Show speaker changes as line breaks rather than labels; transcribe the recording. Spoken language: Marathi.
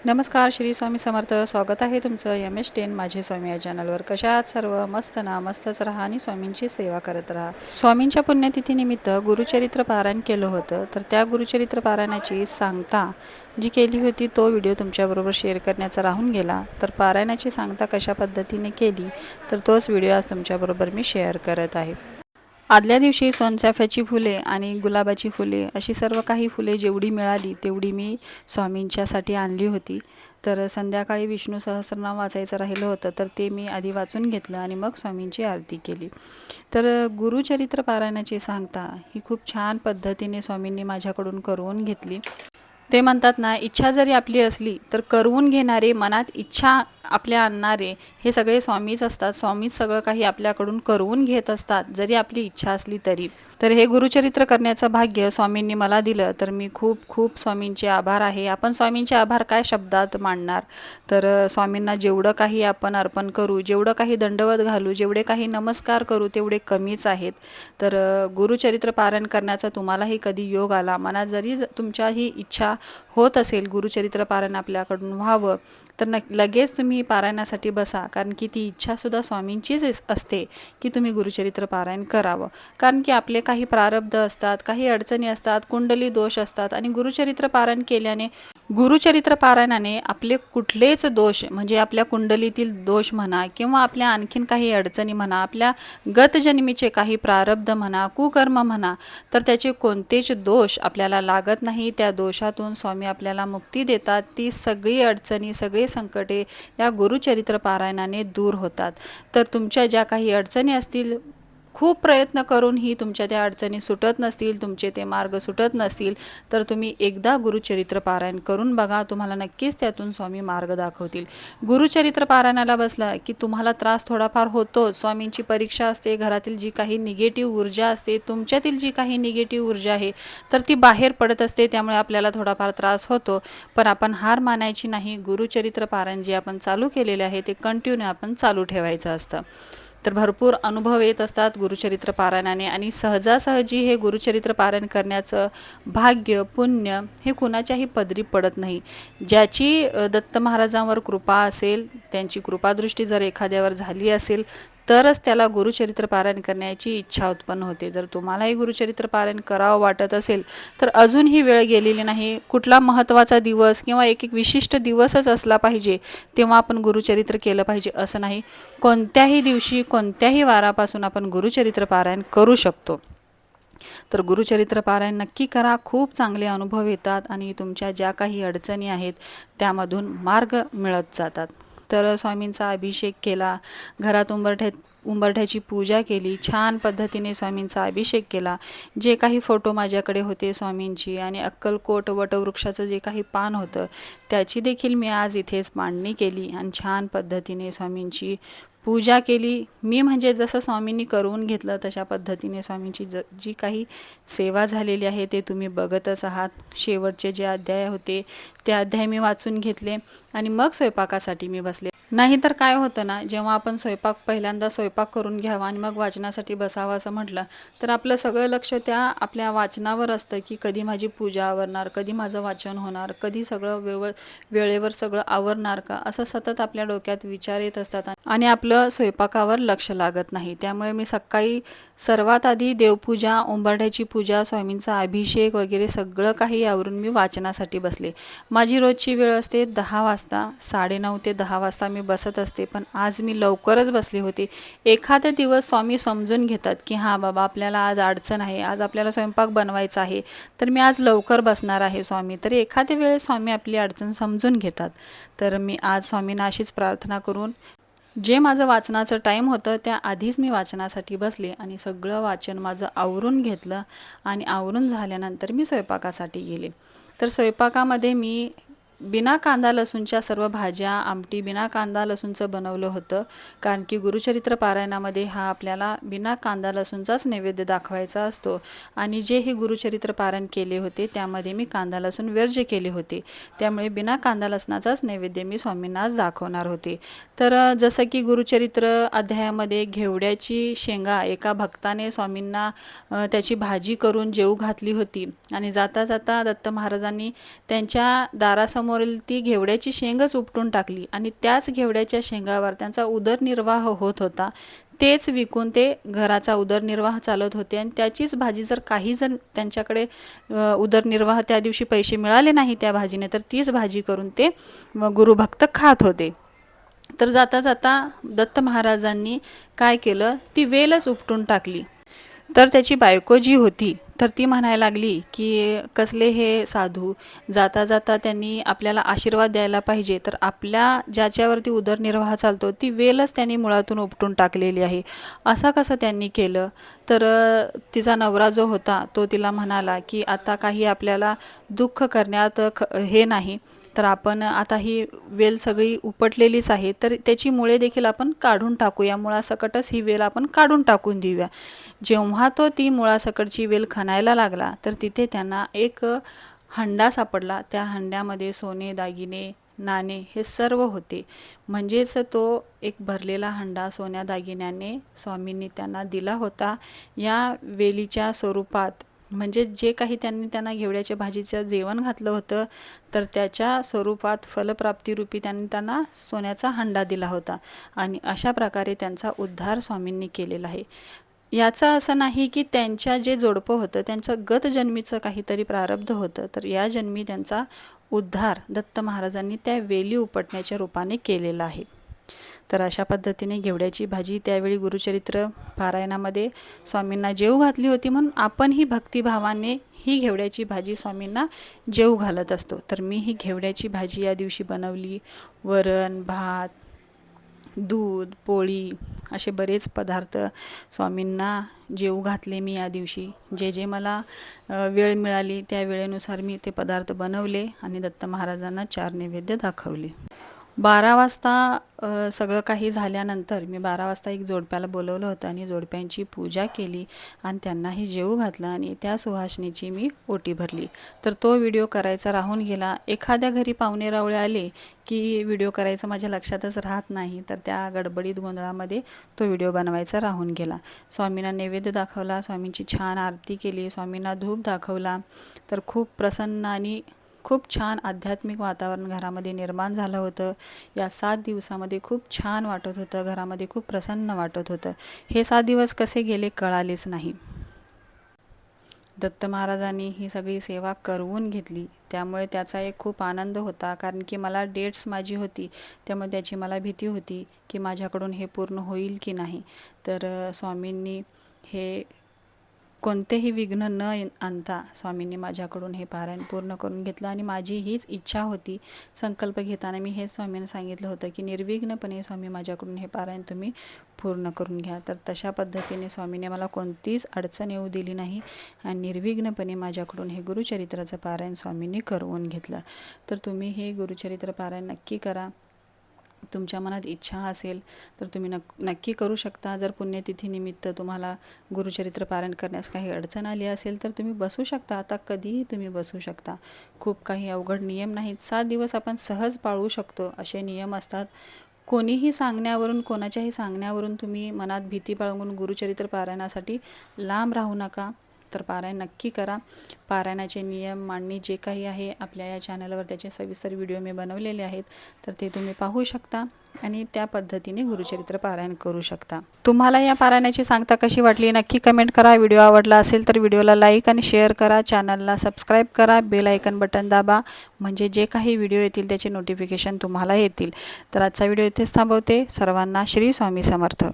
नमस्कार, श्री स्वामी समर्थ. स्वागत आहे तुमचं MS10 माझे स्वामी या चॅनलवर. कशा आहात सर्व? मस्त ना? मस्तच राहा आणि स्वामींची सेवा करत राहा. स्वामींच्या पुण्यतिथीनिमित्त गुरुचरित्र पारायण केलं होतं. तर त्या गुरुचरित्र पारायणाची सांगता जी केली होती तो व्हिडिओ तुमच्याबरोबर शेअर करण्याचा राहून गेला. तर पारायणाची सांगता कशा पद्धतीने केली तर तोच व्हिडिओ आज तुमच्याबरोबर मी शेअर करत आहे. आदल्या दिवशी सोनचाफ्याची फुले आणि गुलाबाची फुले अशी सर्व काही फुले जेवढी मिळाली तेवढी मी स्वामींच्यासाठी आणली होती. तर संध्याकाळी विष्णू सहस्रनाम वाचायचं राहिलं होतं तर ते मी आधी वाचून घेतलं आणि मग स्वामींची आरती केली. तर गुरुचरित्र पारायणाची सांगता ही खूप छान पद्धतीने स्वामींनी माझ्याकडून करवून घेतली. ते म्हणतात ना, इच्छा जरी आपली असली तर करवून घेणारे, मनात इच्छा आपल्या आणणारे हे सगळे स्वामीच असतात. स्वामीच सगळं काही आपल्याकडून करवून घेत असतात जरी आपली इच्छा असली तरी. तर हे गुरुचरित्र करण्याचं भाग्य स्वामींनी मला दिलं तर मी खूप खूप स्वामींचे आभार आहे. आपण स्वामींचे आभार काय शब्दात मांडणार. तर स्वामींना जेवढं काही आपण अर्पण करू, जेवढं काही दंडवत घालू, जेवढे काही नमस्कार करू तेवढे कमीच आहेत. तर गुरुचरित्र पारायण करण्याचा तुम्हालाही कधी योग आला, मनात जरी तुमच्या ही इच्छा होत असेल गुरुचरित्र पारायण आपल्याकडून व्हावं तर लगेच तुम्ही पारायणासाठी बसा. कारण की ती इच्छासुद्धा स्वामींचीच असते की तुम्ही गुरुचरित्र पारायण करावं. कारण की आपले काही प्रारब्ध असतात, काही अडचणी असतात, कुंडली दोष असतात आणि गुरुचरित्र पारायण केल्याने, गुरुचरित्र पारायणाने आपले कुठलेच दोष म्हणजे आपल्या कुंडलीतील दोष म्हणा किंवा आपल्या आणखीन काही अडचणी म्हणा, आपल्या गतजन्मीचे काही प्रारब्ध म्हणा, कुकर्म म्हणा, तर त्याचे कोणतेच दोष आपल्याला लागत नाही. त्या दोषातून स्वामी आपल्याला मुक्ती देतात. ती सगळी अडचणी, सगळे संकटे या गुरुचरित्र पारायणाने दूर होतात. तर तुमच्या ज्या काही अडचणी असतील, खूप प्रयत्न करूनही तुमच्या त्या अडचणी सुटत नसतील, तुमचे ते मार्ग सुटत नसतील तर तुम्ही एकदा गुरुचरित्र पारायण करून बघा. तुम्हाला नक्कीच त्यातून स्वामी मार्ग दाखवतील. गुरुचरित्र पारायणाला बसला की तुम्हाला त्रास थोडाफार होतो. स्वामींची परीक्षा असते. घरातील जी काही निगेटिव्ह ऊर्जा असते, तुमच्यातील जी काही निगेटिव्ह ऊर्जा आहे तर ती बाहेर पडत असते. त्यामुळे आपल्याला थोडाफार त्रास होतो. पण आपण हार मानायची नाही. गुरुचरित्र पारायण जे आपण चालू केलेले आहे ते कंटिन्यू आपण चालू ठेवायचं असतं. तर भरपूर अनुभव येत असतात गुरुचरित्र पारायणाने आणि सहजासहजी हे गुरुचरित्र पारायण करण्याचं भाग्य, पुण्य हे कुणाच्याही पदरी पडत नाही. ज्याची दत्त महाराजांवर कृपा असेल, त्यांची कृपादृष्टी जर एखाद्यावर झाली असेल तरच त्याला गुरुचरित्र पारायण करण्याची इच्छा उत्पन्न होते. जर तुम्हालाही गुरुचरित्र पारायण करावं वाटत असेल तर अजूनही वेळ गेलेली नाही. कुठला महत्त्वाचा दिवस किंवा एक एक विशिष्ट दिवसच असला पाहिजे तेव्हा आपण गुरुचरित्र केलं पाहिजे असं नाही. कोणत्याही दिवशी, कोणत्याही वारापासून आपण गुरुचरित्र पारायण करू शकतो. तर गुरुचरित्र पारायण नक्की करा. खूप चांगले अनुभव येतात आणि तुमच्या ज्या काही अडचणी आहेत त्यामधून मार्ग मिळत जातात. तर स्वामींचा अभिषेक केला, घरात उंबरठ्याची पूजा केली, छान पद्धतीने स्वामींचा अभिषेक केला. जे काही फोटो माझ्याकडे होते स्वामींची आणि अक्कलकोट वटवृक्षाचं जे काही पान होतं त्याची देखील मी आज इथेच मांडणी केली आणि छान पद्धतीने स्वामींची पूजा केली. मी म्हणजे जसं स्वामींनी करून घेतलं तशा पद्धतीने स्वामींची जी काही सेवा झालेली आहे ते तुम्ही बघतच आहात. शेवटचे जे अध्याय होते ते अध्याय मी वाचून घेतले आणि मग स्वयंपाकासाठी मी बसले. नाहीतर काय होतं ना, जेव्हा आपण पहिल्यांदा स्वयंपाक करून घ्यावा आणि मग वाचनासाठी बसावं असं म्हटलं तर आपलं सगळं लक्ष त्या आपल्या वाचनावर असतं की कधी माझी पूजा आवरणार, कधी माझं वाचन होणार, कधी सगळं वेळेवर सगळं आवरणार का, असं सतत आपल्या डोक्यात विचार येत असतात आणि आपलं स्वयंपाकावर लक्ष लागत नाही. त्यामुळे मी सकाळी सर्वात आधी देवपूजा, उंबरठ्याची पूजा, स्वामींचा अभिषेक वगैरे सगळं काही आवरून मी वाचनासाठी बसले. माझी रोजची वेळ असते 10 वाजता, 9:30 ते 10 वाजता मी बसत असते. पण आज मी लवकरच बसले होते. एखादा दिवस स्वामी समजून घेतात की हां बाबा आपल्याला आज अडचण आहे, आज आपल्याला स्वयंपाक बनवायचा आहे तर मी आज लवकर बसणार आहे स्वामी. तर एखाद्या वेळेस स्वामी आपली अडचण समजून घेतात. तर मी आज स्वामींना अशीच प्रार्थना करून जे माझं वाचनाचं टाईम होतं त्या आधीच मी वाचनासाठी बसले आणि सगळं वाचन माझं आवरून घेतलं आणि आवरून झाल्यानंतर मी स्वयंपाकासाठी गेले. तर स्वयंपाकामध्ये मी बिना कांदा लसूणच्या सर्व भाज्या, आमटी बिना कांदा लसूणचं बनवलं होतं. कारण की गुरुचरित्र पारायणामध्ये हा आपल्याला बिना कांदा लसूणचाच नैवेद्य दाखवायचा असतो आणि जे हे गुरुचरित्र पारायण केले होते त्यामध्ये मी कांदा लसूण वर्ज्य केले होते. त्यामुळे बिना कांदा लसणाचाच नैवेद्य मी स्वामींना आज दाखवणार होते. तर जसं की गुरुचरित्र अध्यायामध्ये घेवड्याची शेंगा एका भक्ताने स्वामींना त्याची भाजी करून जेवू घातली होती आणि जाता जाता दत्त महाराजांनी त्यांच्या दारासमोर घरासमोरील ती घेवड्याची शेंगच उपटून टाकली आणि त्याच घेवड्याच्या शेंगावर त्यांचा उदरनिर्वाह होत होता. तेच विकून ते घराचा उदरनिर्वाह चालत होते आणि त्याचीच भाजी जर काही जण त्यांच्याकडे उदरनिर्वाह त्या दिवशी पैसे मिळाले नाही त्या भाजीने, तर तीच भाजी करून ते गुरुभक्त खात होते. तर जाता जाता दत्त महाराजांनी काय केलं, ती वेलच उपटून टाकली. तर त्याची बायको जी होती तर ती म्हणायला लागली की कसले हे साधू, जाता जाता त्यांनी आपल्याला आशीर्वाद द्यायला पाहिजे, तर आपल्या ज्याच्यावरती उदरनिर्वाह चालतो ती वेलच त्यांनी मुळातून उपटून टाकलेली आहे, असं कसं त्यांनी केलं. तर तिचा नवरा जो होता तो तिला म्हणाला की आता काही आपल्याला दुःख करण्यात हे नाही, तर आपण आता ही वेल सगळी उपटलेलीच आहे, तर त्याची मुळे देखील आपण काढून टाकूया, मुळासकटच ही वेल आपण काढून टाकून देऊया. जेव्हा तो ती मुळासकटची वेल खणायला लागला तर तिथे त्यांना एक हंडा सापडला. त्या हंड्यामध्ये सोने, दागिने, नाणे हे सर्व होते. म्हणजेच तो एक भरलेला हंडा सोन्या दागिन्याने स्वामींनी त्यांना दिला होता. या वेलीच्या स्वरूपात, म्हणजे जे काही त्यांना घेवड्याच्या भाजीचं जेवण घातलं होतं तर त्याच्या स्वरूपात फलप्राप्तीरूपी त्यांना सोन्याचा हंडा दिला होता आणि अशा प्रकारे त्यांचा उद्धार स्वामींनी केलेला आहे. याचं असं नाही की त्यांच्या जे जोडपं होतं त्यांचं गत जन्मीचं काहीतरी प्रारब्ध होतं, तर या जन्मी त्यांचा उद्धार दत्त महाराजांनी त्या वेली उपटण्याच्या रूपाने केलेला आहे. तर अशा पद्धतीने घेवड्याची भाजी त्यावेळी गुरुचरित्र पारायणामध्ये स्वामींना जेवू घातली होती, म्हणून आपणही भक्तिभावाने ही घेवड्याची भाजी स्वामींना जेवू घालत असतो. तर मी ही घेवड्याची भाजी या दिवशी बनवली. वरण, भात, दूध, पोळी असे बरेच पदार्थ स्वामींना जेवू घातले मी या दिवशी. जे जे मला वेळ मिळाली त्या वेळेनुसार मी ते पदार्थ बनवले आणि दत्त महाराजांना 4 नैवेद्य दाखवले. 12 वाजता सगळं काही झाल्यानंतर मी 12 वाजता एक जोडप्याला बोलवलं होतं आणि जोडप्यांची पूजा केली आणि त्यांनाही जेवू घातलं आणि त्या सुहासनीची मी ओटी भरली. तर तो व्हिडिओ करायचा राहून गेला. एखाद्या घरी पाहुणे रावळे आले की व्हिडिओ करायचं माझ्या लक्षातच राहत नाही, तर त्या गडबडीत गोंधळामध्ये तो व्हिडिओ बनवायचा राहून गेला. स्वामींना नैवेद्य दाखवला, स्वामींची छान आरती केली, स्वामींना धूप दाखवला. तर खूप प्रसन्न आणि खूप छान आध्यात्मिक वातावरण घरामध्ये निर्माण झालं होतं. या 7 दिवसामध्ये खूप छान वाटत होतं, घरामध्ये खूप प्रसन्न वाटत होतं. हे 7 दिवस कसे गेले कळालेच नाही. दत्त महाराजांनी ही सगळी सेवा करवून घेतली, त्यामुळे त्याचा एक खूप आनंद होता. कारण की मला डेट्स माझी होती, त्यामुळे त्याची मला भीती होती की माझ्याकडून हे पूर्ण होईल की नाही. तर स्वामींनी हे कोणतेही विघ्न न आणता स्वामींनी माझ्याकडून हे पारायण पूर्ण करून घेतलं आणि माझी हीच इच्छा होती. संकल्प घेताना मी हे स्वामींना सांगितलं होतं की निर्विघ्नपणे स्वामी माझ्याकडून हे पारायण तुम्ही पूर्ण करून घ्या. तर तशा पद्धतीने स्वामीने मला कोणतीच अडचण येऊ दिली नाही आणि निर्विघ्नपणे माझ्याकडून हे गुरुचरित्राचं पारायण स्वामींनी करवून घेतलं. तर तुम्ही हे गुरुचरित्र पारायण नक्की करा. तुमच्या मनात इच्छा असेल तर तुम्ही नक्की करू शकता. जर पुण्यतिथीनिमित्त तुम्हाला गुरुचरित्र पारायण करण्यास काही अडचण आली असेल तर तुम्ही बसू शकता. आता कधीही तुम्ही बसू शकता. खूप काही अवघड नियम नाहीत. 7 दिवस आपण सहज पाळू शकतो असे नियम असतात. कोणीही सांगण्यावरून, कोणाच्याही सांगण्यावरून तुम्ही मनात भीती बाळगून गुरुचरित्र पारायणासाठी लांब राहू नका. तर पारायण नक्की करा. पारायणाचे नियम, मांडणी जे काही आहे आपल्या या चॅनलवर त्याचे सविस्तर व्हिडिओ मी बनवलेले आहेत, तर ते तुम्ही पाहू शकता आणि त्या पद्धतीने गुरुचरित्र पारायण करू शकता. तुम्हाला या पारायणाची सांगता कशी वाटली नक्की कमेंट करा. व्हिडिओ आवडला असेल तर व्हिडिओला लाईक आणि शेअर करा. चॅनलला सबस्क्राईब करा. बेल आयकन बटन दाबा, म्हणजे जे काही व्हिडिओ येतील त्याचे नोटिफिकेशन तुम्हाला येतील. तर आजचा व्हिडिओ इथेच थांबवते. सर्वांना श्री स्वामी समर्थ.